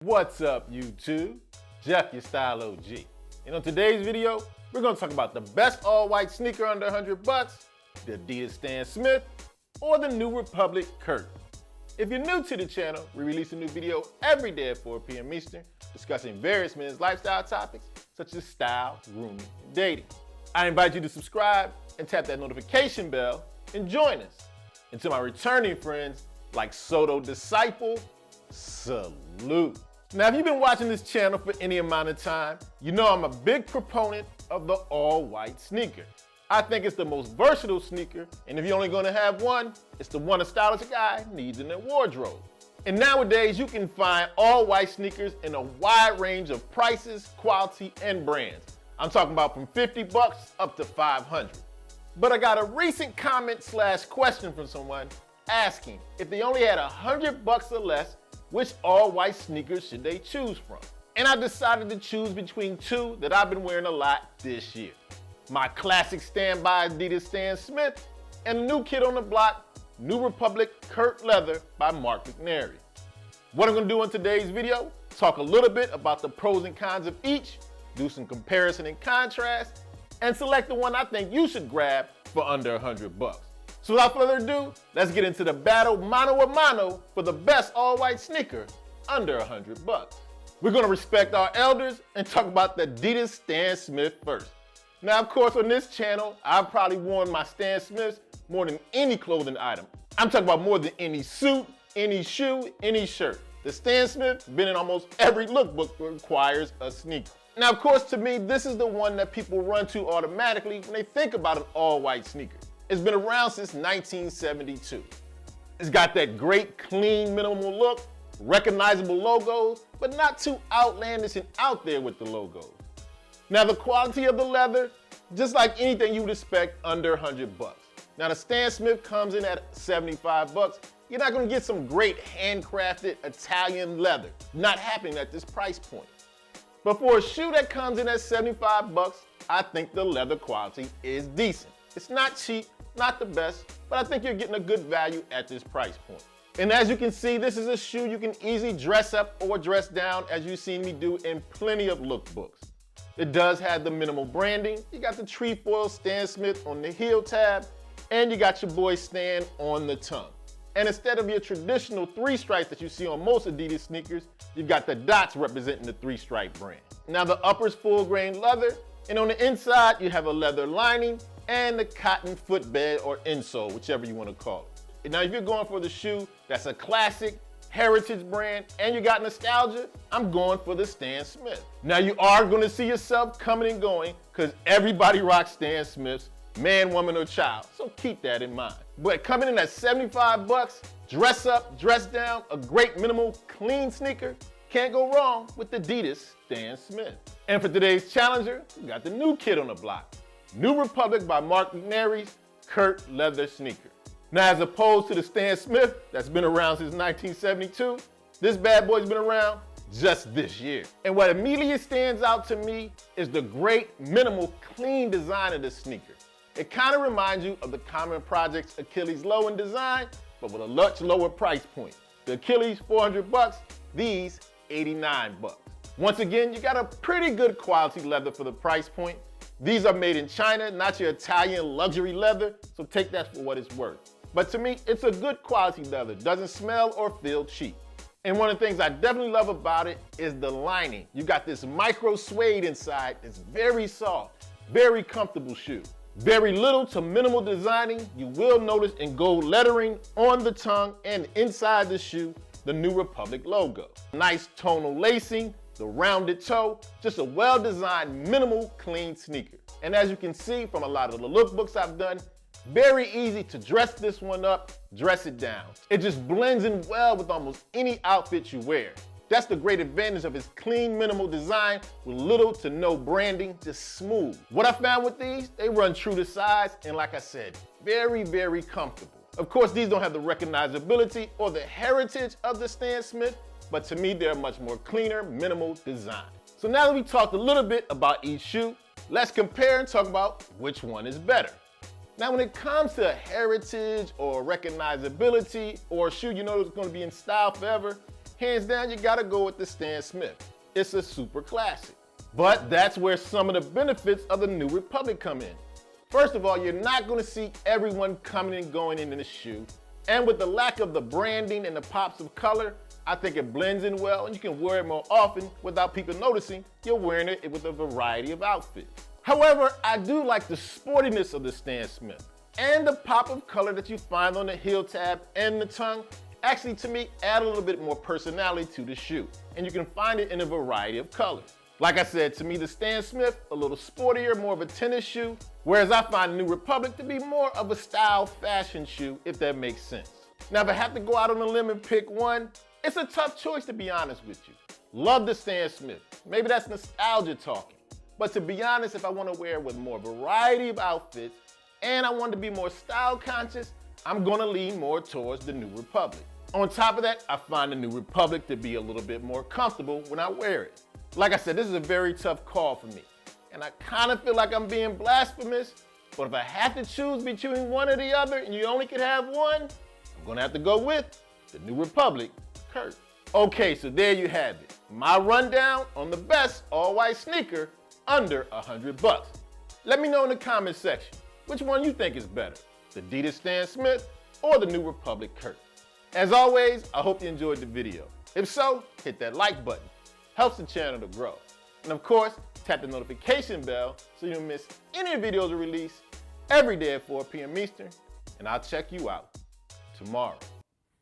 What's up, YouTube? Jeff, your Style O.G. And on today's video, we're gonna talk about the best all-white sneaker under 100 bucks, the Adidas Stan Smith, or the New Republic Kurt. If you're new to the channel, we release a new video every day at 4 p.m. Eastern, discussing various men's lifestyle topics, such as style, grooming, and dating. I invite you to subscribe and tap that notification bell and join us. And to my returning friends, like Soto Disciple, salute. Now, if you've been watching this channel for any amount of time, you know I'm a big proponent of the all-white sneaker. I think it's the most versatile sneaker, and if you're only gonna have one, it's the one a stylish guy needs in their wardrobe. And nowadays, you can find all-white sneakers in a wide range of prices, quality, and brands. I'm talking about from 50 bucks up to 500. But I got a recent comment/question from someone asking if they only had 100 bucks or less, which all-white sneakers should they choose from? And I decided to choose between two that I've been wearing a lot this year. My classic standby Adidas Stan Smith and the new kid on the block, New Republic Kurt Leather by Mark McNary. What I'm gonna do in today's video, talk a little bit about the pros and cons of each, do some comparison and contrast, and select the one I think you should grab for under 100 bucks. So without further ado, let's get into the battle mano a mano for the best all-white sneaker under 100 bucks. We're gonna respect our elders and talk about the Adidas Stan Smith first. Now, of course, on this channel, I've probably worn my Stan Smiths more than any clothing item. I'm talking about more than any suit, any shoe, any shirt. The Stan Smith been in almost every lookbook that requires a sneaker. Now, of course, to me, this is the one that people run to automatically when they think about an all-white sneaker. It's been around since 1972. It's got that great, clean, minimal look, recognizable logos, but not too outlandish and out there with the logos. Now, the quality of the leather, just like anything you would expect under 100 bucks. Now, the Stan Smith comes in at 75 bucks. You're not gonna get some great handcrafted Italian leather. Not happening at this price point. But for a shoe that comes in at 75 bucks, I think the leather quality is decent. It's not cheap, not the best, but I think you're getting a good value at this price point. And as you can see, this is a shoe you can easily dress up or dress down, as you've seen me do in plenty of lookbooks. It does have the minimal branding. You got the trefoil Stan Smith on the heel tab, and you got your boy Stan on the tongue. And instead of your traditional 3 stripes that you see on most Adidas sneakers, you've got the dots representing the 3-stripe brand. Now, the upper's full grain leather, and on the inside, you have a leather lining and the cotton footbed or insole, whichever you want to call it. And now, if you're going for the shoe that's a classic, heritage brand, and you got nostalgia, I'm going for the Stan Smith. Now, you are going to see yourself coming and going because everybody rocks Stan Smiths, man, woman, or child, so keep that in mind. But coming in at 75 bucks, dress up, dress down, a great minimal, clean sneaker, can't go wrong with the Adidas Stan Smith. And for today's challenger, we got the new kid on the block, New Republic by Mark McNary's Kurt Leather sneaker. Now, as opposed to the Stan Smith that's been around since 1972, this bad boy's been around just this year. And what immediately stands out to me is the great, minimal, clean design of this sneaker. It kind of reminds you of the Common Project's Achilles Low in design, but with a much lower price point. The Achilles, 400 bucks, these, 89 bucks. Once again, you got a pretty good quality leather for the price point. These are made in China, not your Italian luxury leather, so take that for what it's worth. But to me, it's a good quality leather, doesn't smell or feel cheap. And one of the things I definitely love about it is the lining. You got this micro suede inside, it's very soft, very comfortable shoe. Very little to minimal designing. You will notice in gold lettering on the tongue and inside the shoe, the New Republic logo. Nice tonal lacing, the rounded toe, just a well-designed, minimal, clean sneaker. And as you can see from a lot of the lookbooks I've done, very easy to dress this one up, dress it down. It just blends in well with almost any outfit you wear. That's the great advantage of its clean, minimal design with little to no branding, just smooth. What I found with these, they run true to size, and like I said, very, very comfortable. Of course, these don't have the recognizability or the heritage of the Stan Smith, but to me, they're a much more cleaner, minimal design. So now that we talked a little bit about each shoe, let's compare and talk about which one is better. Now, when it comes to heritage or recognizability or a shoe you know is going to be in style forever, hands down, you gotta go with the Stan Smith. It's a super classic. But that's where some of the benefits of the New Republic come in. First of all, you're not gonna see everyone coming and going in the shoe. And with the lack of the branding and the pops of color, I think it blends in well and you can wear it more often without people noticing you're wearing it with a variety of outfits. However, I do like the sportiness of the Stan Smith and the pop of color that you find on the heel tab and the tongue. Actually, to me, add a little bit more personality to the shoe, and you can find it in a variety of colors. Like I said, to me, the Stan Smith, a little sportier, more of a tennis shoe, whereas I find the New Republic to be more of a style fashion shoe, if that makes sense. Now, if I have to go out on a limb and pick one, it's a tough choice, to be honest with you. Love the Stan Smith. Maybe that's nostalgia talking. But to be honest, if I want to wear it with more variety of outfits and I want to be more style conscious, I'm gonna lean more towards the New Republic. On top of that, I find the New Republic to be a little bit more comfortable when I wear it. Like I said, this is a very tough call for me. And I kind of feel like I'm being blasphemous, but if I have to choose between one or the other and you only could have one, I'm gonna have to go with the New Republic Kurt. Okay, so there you have it. My rundown on the best all-white sneaker under $100. Let me know in the comment section which one you think is better, the Adidas Stan Smith or the New Republic Kurt. As always, I hope you enjoyed the video. If so, hit that like button. Helps the channel to grow. And of course, tap the notification bell so you don't miss any videos released every day at 4 p.m. Eastern. And I'll check you out tomorrow.